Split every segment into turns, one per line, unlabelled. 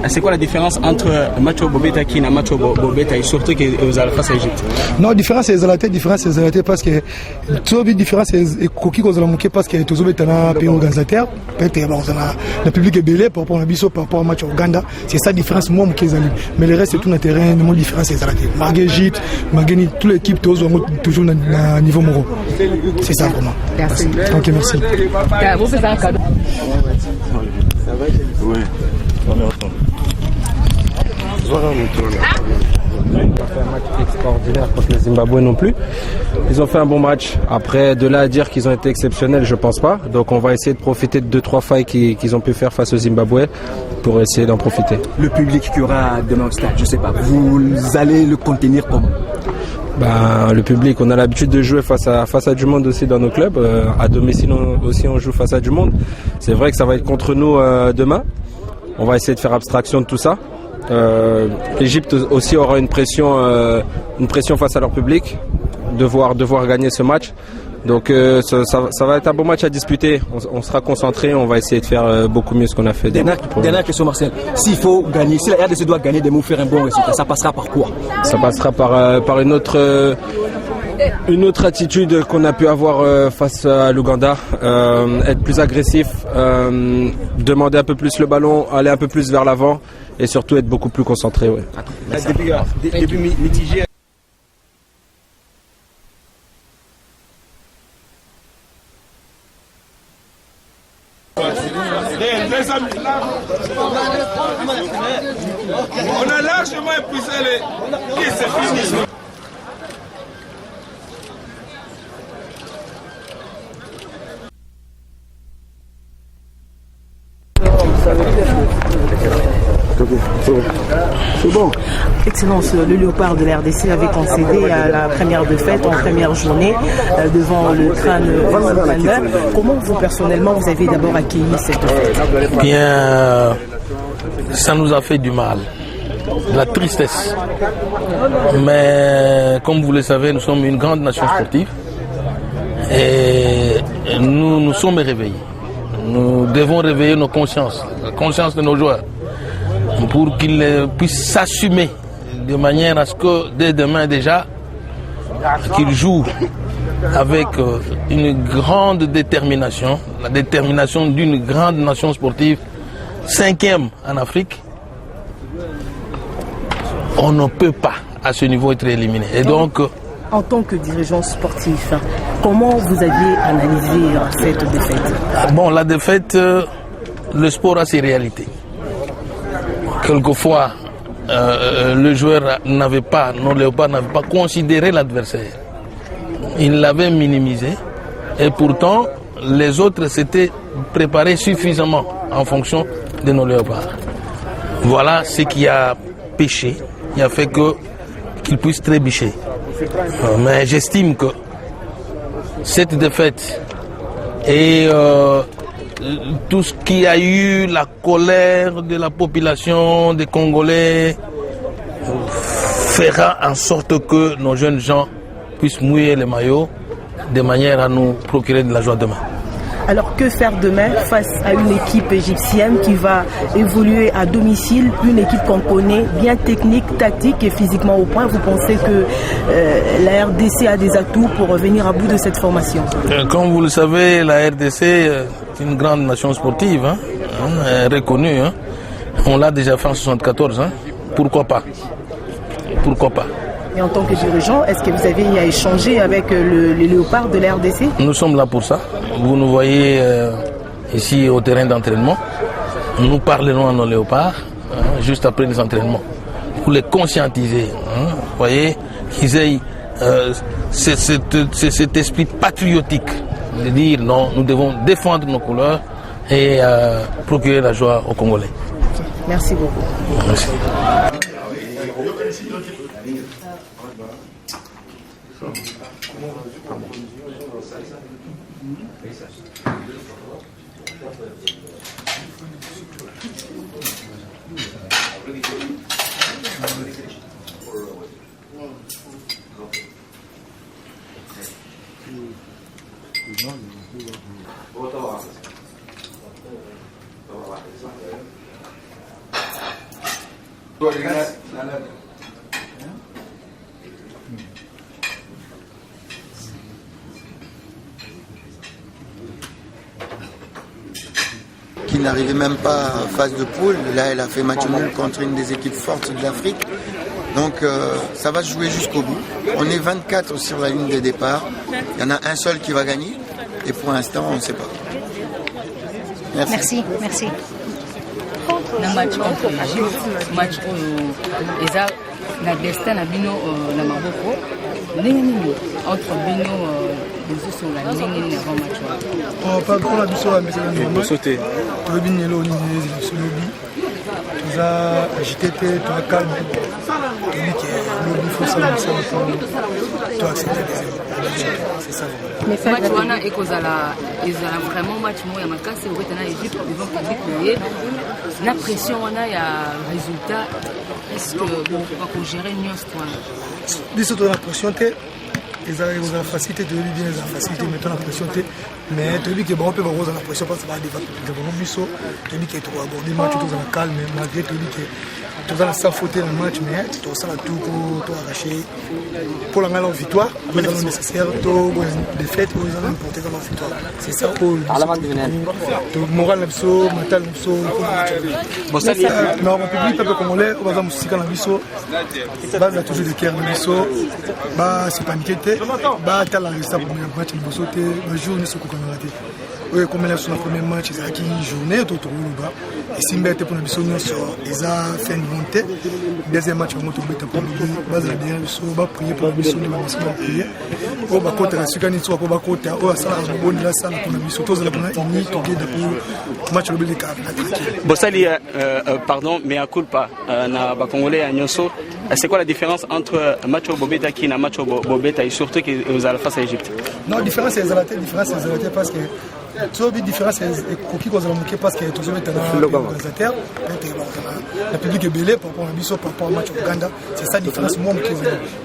C'est quoi la différence entre Macho Bobeta qui et Macho Bobeta et surtout que vous allez face à l'Égypte?
Non, différence c'est exalté parce que tout la différence c'est coquille qu'on a manqué parce que tout le temps pays organisateur peut-être le public est belé par rapport à Bisso par rapport à match Ouganda, c'est ça la différence moi qui est mais le reste c'est tout le terrain la différence c'est exalté malgré Égypte malgré toute l'équipe toujours à niveau moro, c'est ça vraiment.
Merci.
Ok, merci.
Vous faites un cadeau.
Oui. On est ensemble.
Ils ont fait un match extraordinaire contre le Zimbabwe non plus. Ils ont fait un bon match. Après, de là à dire qu'ils ont été exceptionnels, je pense pas. Donc on va essayer de profiter de 2-3 failles qu'ils ont pu faire face au Zimbabwe pour essayer d'en profiter.
Le public qui aura demain au stade, je sais pas, vous allez le contenir comment?
Le public, on a l'habitude de jouer face à du monde aussi dans nos clubs. À domicile aussi, on joue face à du monde. C'est vrai que ça va être contre nous demain. On va essayer de faire abstraction de tout ça. L'Égypte aussi aura une pression face à leur public, devoir gagner ce match. Donc ça va être un bon match à disputer. On sera concentré, on va essayer de faire beaucoup mieux ce qu'on a fait.
Dernière question, Marcel. S'il faut gagner, si la RDC doit gagner des mots, faire un bon résultat, ça passera par quoi?
Ça passera par une autre attitude qu'on a pu avoir face à l'Ouganda, être plus agressif, demander un peu plus le ballon, aller un peu plus vers l'avant et surtout être beaucoup plus concentré. Ouais.
Début mitigé.
On a largement épuisé les... C'est fini.
C'est bon.
Excellence, le Léopard de la RDC avait concédé à la première défaite en première journée devant le crâne Zimbabwe. Comment vous personnellement vous avez d'abord accueilli cette défaite?
Bien, ça nous a fait du mal, de la tristesse. Mais comme vous le savez, nous sommes une grande nation sportive et nous sommes réveillés. Nous devons réveiller nos consciences, la conscience de nos joueurs, pour qu'ils puissent s'assumer de manière à ce que dès demain déjà, qu'ils jouent avec une grande détermination, la détermination d'une grande nation sportive, 5e en Afrique. On ne peut pas à ce niveau être éliminé. Et donc,
en tant que dirigeant sportif, comment vous aviez analysé cette défaite?
Bon, la défaite, le sport a ses réalités. Quelquefois, le joueur n'avait pas, non Léopard n'avait pas considéré l'adversaire. Il l'avait minimisé et pourtant les autres s'étaient préparés suffisamment en fonction de nos Léopards. Voilà ce qui a péché, qui a fait qu'ils puissent trébucher. Mais j'estime que cette défaite et tout ce qui a eu la colère de la population, des Congolais, fera en sorte que nos jeunes gens puissent mouiller les maillots de manière à nous procurer de la joie demain.
Alors que faire demain face à une équipe égyptienne qui va évoluer à domicile, une équipe qu'on connaît bien technique, tactique et physiquement au point? Vous pensez que la RDC a des atouts pour venir à bout de cette formation?
Comme vous le savez, la RDC est une grande nation sportive, reconnue. On l'a déjà fait en 1974. Pourquoi pas? Pourquoi pas?
Et en tant que dirigeant, est-ce que vous avez échangé avec les Léopards de la RDC?
Nous sommes là pour ça. Vous nous voyez ici au terrain d'entraînement. Nous parlerons à nos Léopards juste après les entraînements pour les conscientiser. Vous voyez, qu'ils aient cet esprit patriotique de dire non, nous devons défendre nos couleurs et procurer la joie aux Congolais.
Merci beaucoup.
Merci.
Qui n'arrivait même pas à phase de poule. Là, elle a fait match nul contre une des équipes fortes de l'Afrique. Donc, ça va se jouer jusqu'au bout. On est 24 sur la ligne de départ. Il y en a un seul qui va gagner. Et pour l'instant, on ne sait pas.
Merci.
Na match contre l'Égypte, match eza na destin na bino na maboko ndenge nini entre bino bozosola ndenge nini avant match wana
pas mpona biso ya mesala
bosote
toyebi nelo nini ezela biso lobi toza agité te toza calme toyebi ke lobi fosala mosala to accepte c'est ça
match wana ezala vraiment match moko ya makasi okota na Égypte devant public oye na pression wana ya résultat est-ce que bakogérer nyonso wana
biso toza na pression te ezala facilité toyebi bien ezala facilité mais toza na pression te mais toyebi ke bango mpe bakozala na pression parce que bango biso toyebi ke tokoaborde match tozala calme malgré toyebi ke toza na sans faute na match mais tosala tout po to arracher pour la ngala en victoire mais c'est nécessaire to défaite ou ils ont importé comme victoire c'est ça to moral na biso mental na biso
bon ça
non mon public peuple congolais on va musika na biso base toujours de cœur na biso ba c'est paniquer te ba tala résultat pour le match na biso te ba jour ne se kokana te oui comme là sur le premier match ils a qui journée tout le bas et si mbete pour na biso nyonso eza fin de montée deuxième match on monte beta pour le base la dernière biso ba prier pour biso de commencer à prier o ba kota sukani so ko ba kota o sala bon la sala pour biso tous la bonne ini to get pour match le belika
Bossali pardon mais à culpa na ba congolais à nyonso c'est quoi la différence entre match au Bobeta qui na match au Bobeta et surtout que vous allez face à l'Égypte?
Non, différence c'est la différence parce que tout la différence est coquille qu'on a manqué parce que tout ça est dans la public est belé par rapport à Bisso par rapport au match au Ouganda, c'est ça la différence moi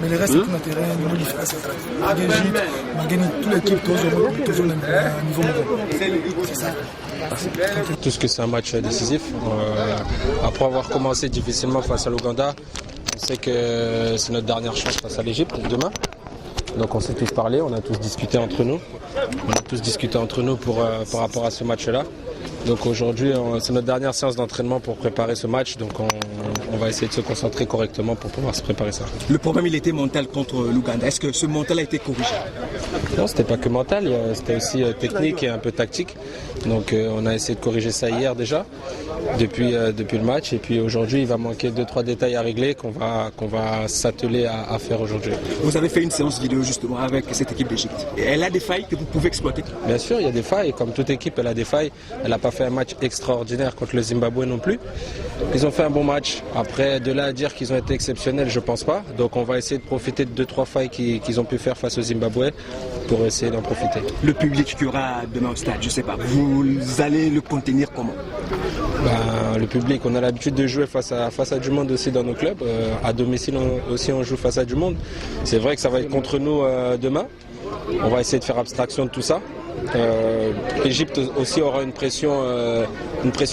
mais le reste tout le terrain une différence entre l'Égypte, malgré toute l'équipe toujours au niveau c'est ça.
Tout ce que c'est un match décisif. Après avoir commencé difficilement face à l'Ouganda, on sait que c'est notre dernière chance face à l'Égypte demain. Donc on s'est tous parlé, on a tous discuté entre nous. Par rapport à ce match-là. Donc aujourd'hui, c'est notre dernière séance d'entraînement pour préparer ce match. Donc on va essayer de se concentrer correctement pour pouvoir se préparer ça.
Le problème, il était mental contre l'Ouganda. Est-ce que ce mental a été corrigé?
Non, c'était pas que mental, c'était aussi technique et un peu tactique. Donc on a essayé de corriger ça hier déjà, depuis le match. Et puis aujourd'hui, il va manquer 2-3 détails à régler qu'on va s'atteler à faire aujourd'hui.
Vous avez fait une séance vidéo justement avec cette équipe d'Égypte. Elle a des failles que vous pouvez exploiter?
Bien sûr, il y a des failles. Comme toute équipe, elle a des failles. Elle n'a pas fait un match extraordinaire contre le Zimbabwe non plus. Ils ont fait un bon match. Après, de là à dire qu'ils ont été exceptionnels, je ne pense pas. Donc on va essayer de profiter de 2-3 failles qu'ils ont pu faire face au Zimbabwe pour essayer d'en profiter.
Le public qui aura demain au stade, je ne sais pas, vous allez le contenir comment?
Le public, on a l'habitude de jouer face à du monde aussi dans nos clubs. À domicile aussi, on joue face à du monde. C'est vrai que ça va être contre nous demain. On va essayer de faire abstraction de tout ça. L'Égypte aussi aura une pression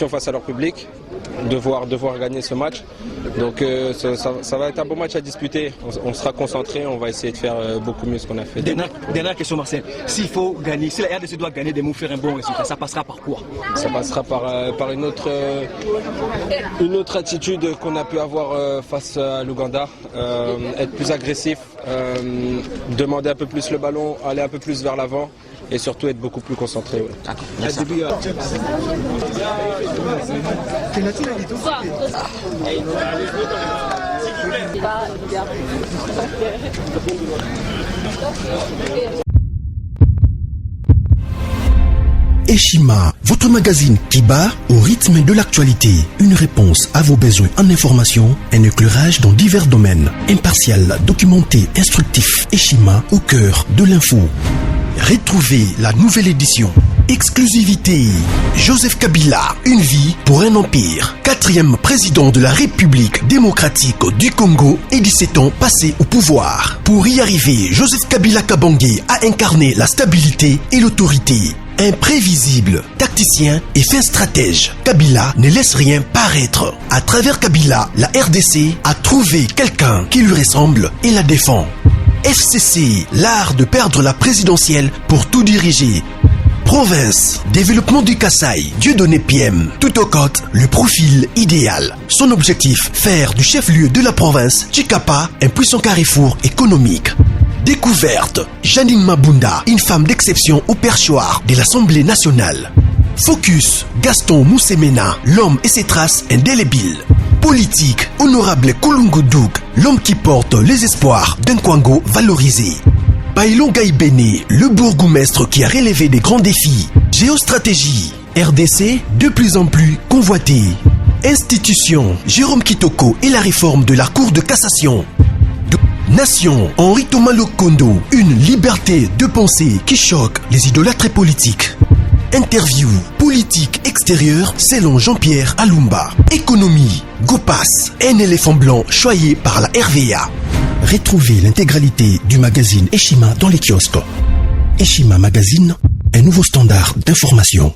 face à leur public, devoir gagner ce match. Donc ça va être un bon match à disputer. On sera concentré, on va essayer de faire beaucoup mieux ce qu'on a fait.
Dernière question Marcel, s'il faut gagner, si la RDC doit gagner des mots, faire un bon résultat, ça passera par quoi?
Ça passera par une autre attitude qu'on a pu avoir face à l'Ouganda, être plus agressif, demander un peu plus le ballon, aller un peu plus vers l'avant. Et surtout être beaucoup plus concentré. Ouais.
Merci.
Eshima, votre magazine qui bat au rythme de l'actualité. Une réponse à vos besoins en information, un éclairage dans divers domaines. Impartial, documenté, instructif. Eshima au cœur de l'info. Retrouvez la nouvelle édition. Exclusivité. Joseph Kabila, une vie pour un empire. 4e président de la République démocratique du Congo et 17 ans passés au pouvoir. Pour y arriver, Joseph Kabila Kabange a incarné la stabilité et l'autorité. Imprévisible, tacticien et fin stratège, Kabila ne laisse rien paraître. À travers Kabila, la RDC a trouvé quelqu'un qui lui ressemble et la défend. FCC, l'art de perdre la présidentielle pour tout diriger. Province, développement du Kasaï, Dieudonné PM, tout au côte, le profil idéal. Son objectif, faire du chef-lieu de la province, Chikapa, un puissant carrefour économique. Découverte, Janine Mabunda, une femme d'exception au perchoir de l'Assemblée nationale. Focus, Gaston Moussemena, l'homme et ses traces indélébiles. Politique, honorable Kulungu Douk, l'homme qui porte les espoirs d'un Kwango valorisé. Bailon Gaïbéné, le bourgmestre qui a relevé des grands défis. Géostratégie, RDC de plus en plus convoité. Institution, Jérôme Kitoko et la réforme de la Cour de cassation. Nation, Henri Thomas Lokondo, une liberté de pensée qui choque les idolâtres politiques. Interview, politique extérieure selon Jean-Pierre Alumba. Économie, Gopas, un éléphant blanc choyé par la RVA. Retrouvez l'intégralité du magazine Eshima dans les kiosques. Eshima Magazine, un nouveau standard d'information.